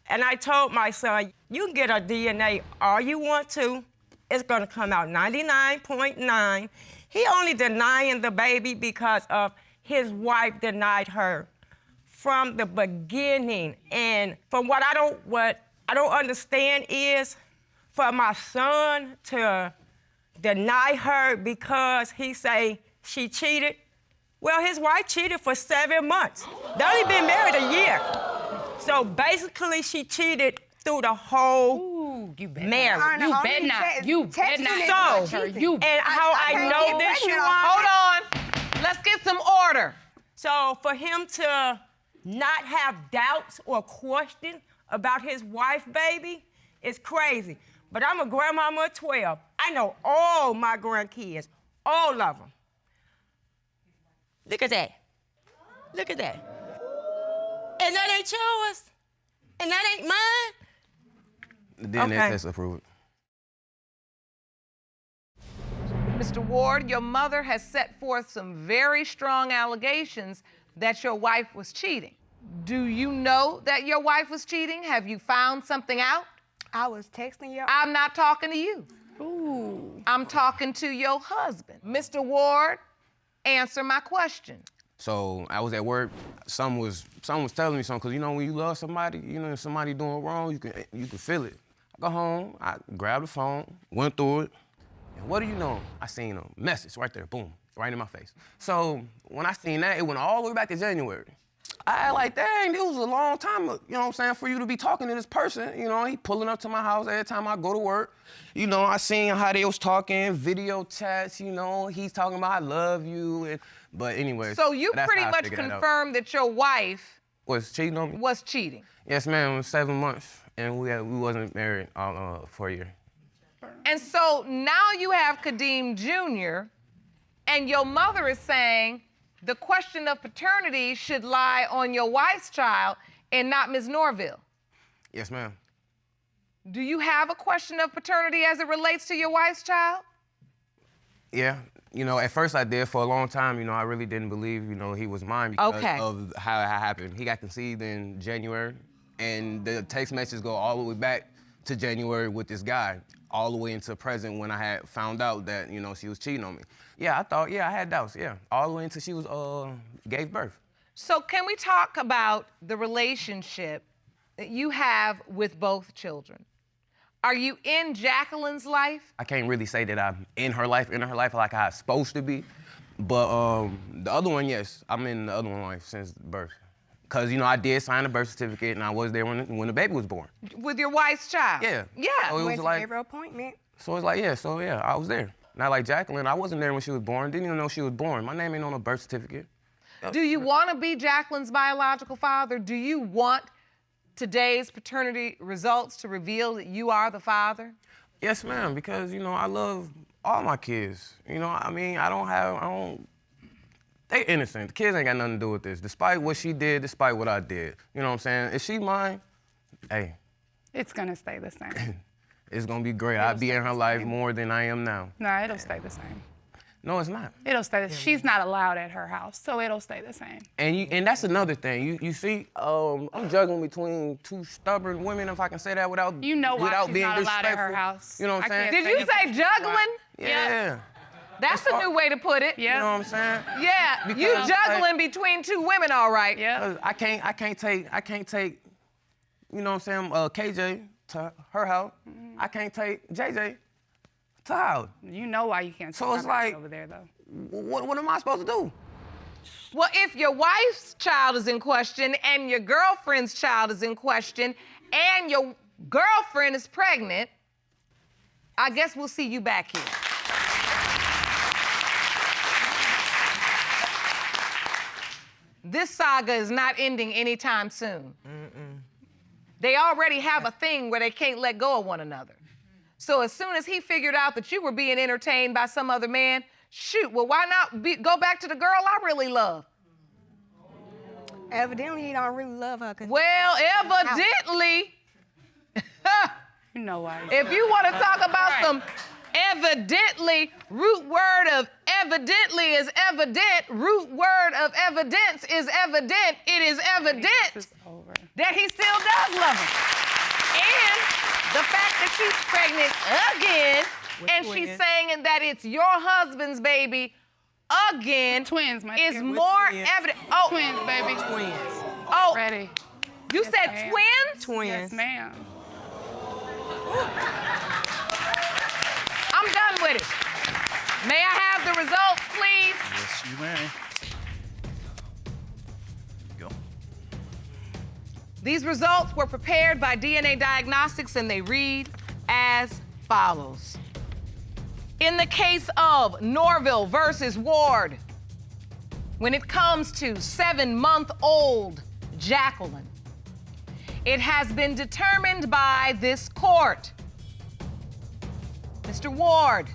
[SPEAKER 12] And I told my son, you can get a DNA all you want to. It's going to come out 99.9. He only denying the baby because of his wife denied her from the beginning. And from what I don't understand is for my son to deny her because he say she cheated. Well, his wife cheated for 7 months. They only been married a year. So basically she cheated through the whole marriage.
[SPEAKER 6] You bet not. You bet not.
[SPEAKER 12] So,
[SPEAKER 6] You
[SPEAKER 12] and how I know this, you
[SPEAKER 1] Hold on. Let's get some order.
[SPEAKER 12] So for him to not have doubts or question about his wife, baby, is crazy. But I'm a grandmama of 12. I know all my grandkids, all of them. Look at that. Look at that. And that ain't yours. And that ain't mine.
[SPEAKER 11] The DNA test approved.
[SPEAKER 1] Mr. Ward, your mother has set forth some very strong allegations that your wife was cheating. Do you know that your wife was cheating? Have you found something out?
[SPEAKER 10] I was texting you.
[SPEAKER 1] I'm not talking to you.
[SPEAKER 10] Ooh.
[SPEAKER 1] I'm talking to your husband. Mr. Ward, answer my question.
[SPEAKER 11] So I was at work. Someone was telling me something, because you know when you love somebody, you know if somebody doing wrong, you can feel it. I go home, I grabbed the phone, went through it, and what do you know? I seen a message right there, boom, right in my face. So when I seen that, it went all the way back to January. I like, dang, it was a long time, you know what I'm saying, for you to be talking to this person. You know, he pulling up to my house every time I go to work. You know, I seen how they was talking, video chats, you know, he's talking about I love you. But anyways.
[SPEAKER 1] So you pretty much confirmed that your wife
[SPEAKER 11] was cheating on me?
[SPEAKER 1] Was cheating.
[SPEAKER 11] Yes, ma'am, it was 7 months, and we wasn't married for a year.
[SPEAKER 1] And so now you have Kadeem Jr., and your mother is saying the question of paternity should lie on your wife's child and not Ms. Norville.
[SPEAKER 11] Yes, ma'am.
[SPEAKER 1] Do you have a question of paternity as it relates to your wife's child?
[SPEAKER 11] Yeah. You know, at first I did. For a long time, you know, I really didn't believe, you know, he was mine because of how it happened. He got conceived in January, and the text messages go all the way back to January with this guy, all the way into present when I had found out that, you know, she was cheating on me. Yeah, I thought, yeah, I had doubts, yeah, all the way until she was, gave birth.
[SPEAKER 1] So can we talk about the relationship that you have with both children? Are you in Jacqueline's life?
[SPEAKER 11] I can't really say that I'm in her life like I'm supposed to be, but the other one, yes, I'm in the other one life since birth. Because, you know, I did sign a birth certificate, and I was there when the baby was born.
[SPEAKER 1] With your wife's child?
[SPEAKER 11] Yeah.
[SPEAKER 1] Yeah.
[SPEAKER 11] So it was like,
[SPEAKER 10] every appointment.
[SPEAKER 11] So it's like, yeah, I was there. Not like Jacqueline, I wasn't there when she was born, didn't even know she was born. My name ain't on a birth certificate.
[SPEAKER 1] Do you want to be Jacqueline's biological father? Do you want today's paternity results to reveal that you are the father?
[SPEAKER 11] Yes, ma'am, because, you know, I love all my kids. You know, I mean, they innocent. The kids ain't got nothing to do with this. Despite what she did, despite what I did. You know what I'm saying? If she mine, hey.
[SPEAKER 6] It's gonna stay the same.
[SPEAKER 11] It's gonna be great. I'll be in her life more than I am now.
[SPEAKER 6] No, it'll stay the same.
[SPEAKER 11] No, it's not.
[SPEAKER 6] It'll stay. She's not allowed at her house, so it'll stay the same.
[SPEAKER 11] And that's another thing. You see, I'm juggling between two stubborn women, if I can say that without
[SPEAKER 6] You know why
[SPEAKER 11] without
[SPEAKER 6] she's
[SPEAKER 11] being
[SPEAKER 6] not allowed at her
[SPEAKER 11] disrespectful.
[SPEAKER 6] house.
[SPEAKER 11] You know what I'm saying?
[SPEAKER 1] Did you say juggling?
[SPEAKER 11] Yeah.
[SPEAKER 1] That's a new way to put it.
[SPEAKER 6] Yeah.
[SPEAKER 11] You know what I'm saying?
[SPEAKER 1] Yeah,
[SPEAKER 11] Because,
[SPEAKER 1] you juggling between two women, all right.
[SPEAKER 6] Yeah.
[SPEAKER 11] I can't take, you know what I'm saying, KJ to her house. I can't take JJ to her house.
[SPEAKER 6] You know why you can't.
[SPEAKER 11] So it's like,
[SPEAKER 6] over there though.
[SPEAKER 11] What am I supposed to do?
[SPEAKER 1] Well, if your wife's child is in question and your girlfriend's child is in question and your girlfriend is pregnant, I guess we'll see you back here. This saga is not ending anytime soon. They already have a thing where they can't let go of one another. So as soon as he figured out that you were being entertained by some other man, shoot, well, why not go back to the girl I really love?
[SPEAKER 10] Evidently, he don't really love her.
[SPEAKER 1] Well, evidently.
[SPEAKER 6] You know why.
[SPEAKER 1] If you want to talk about some evidently, root word of evidently is evident, root word of evidence is evident, it is evident that he still does love her. And the fact that she's pregnant again, and she's saying that it's your husband's baby again,
[SPEAKER 6] twins,
[SPEAKER 1] is more evident. Oh,
[SPEAKER 6] twins, baby.
[SPEAKER 12] Twins.
[SPEAKER 1] Oh,
[SPEAKER 6] Ready.
[SPEAKER 1] You said
[SPEAKER 6] ma'am.
[SPEAKER 1] twins?
[SPEAKER 12] Twins.
[SPEAKER 6] Yes, ma'am.
[SPEAKER 1] I'm done with it. May I have the results, please?
[SPEAKER 13] Yes, you may. Go.
[SPEAKER 1] These results were prepared by DNA Diagnostics, and they read as follows. In the case of Norville versus Ward, when it comes to 7-month-old Jacqueline. It has been determined by this court. Mr. Ward,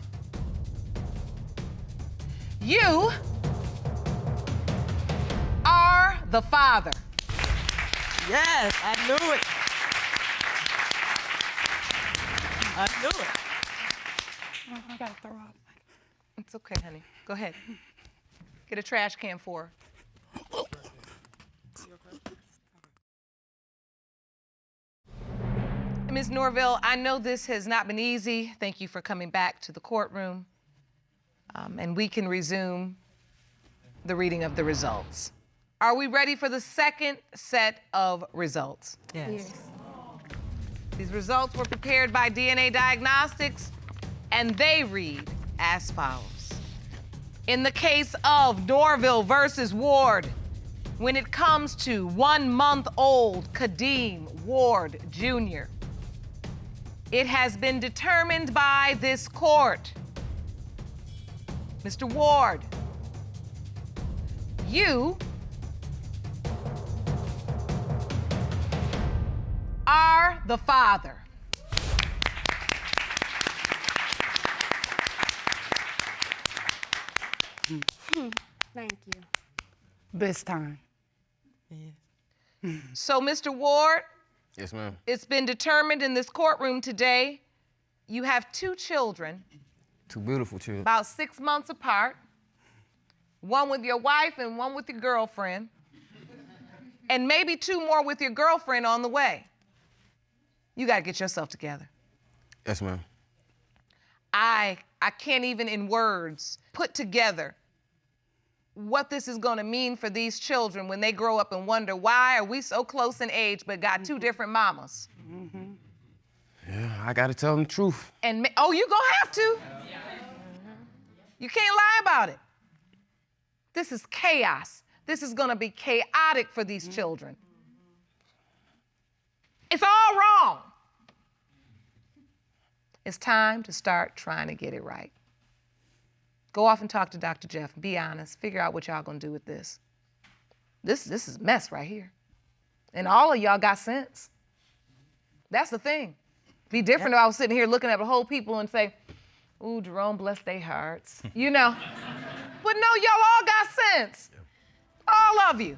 [SPEAKER 1] you are the father.
[SPEAKER 12] Yes, I knew it. I knew it.
[SPEAKER 6] Oh, I gotta throw up.
[SPEAKER 1] It's okay, honey. Go ahead. Get a trash can for her. Ms. Norville, I know this has not been easy. Thank you for coming back to the courtroom. And we can resume the reading of the results. Are we ready for the second set of results?
[SPEAKER 12] Yes.
[SPEAKER 1] These results were prepared by DNA Diagnostics, and they read as follows. In the case of Norville versus Ward, when it comes to 1-month-old Kadeem Ward Jr., it has been determined by this court. Mr. Ward, you are the father.
[SPEAKER 10] Thank you.
[SPEAKER 6] This time.
[SPEAKER 1] So, Mr. Ward,
[SPEAKER 11] Yes, ma'am.
[SPEAKER 1] it's been determined in this courtroom today, you have 2 children,
[SPEAKER 11] Two beautiful children.
[SPEAKER 1] about 6 months apart, one with your wife and one with your girlfriend, and maybe 2 more with your girlfriend on the way. You gotta get yourself together.
[SPEAKER 11] Yes, ma'am.
[SPEAKER 1] I can't even in words put together what this is gonna mean for these children when they grow up and wonder, why are we so close in age but got 2 different mamas?
[SPEAKER 11] Yeah, I gotta tell them the truth.
[SPEAKER 1] And, oh, you gonna have to. You can't lie about it. This is chaos. This is gonna be chaotic for these children. It's all wrong. It's time to start trying to get it right. Go off and talk to Dr. Jeff. Be honest. Figure out what y'all gonna do with this. This is a mess right here. And all of y'all got sense. That's the thing. Be different if I was sitting here looking at the whole people and say, ooh, Jerome, bless their hearts. You know. But no, y'all all got sense. All of you.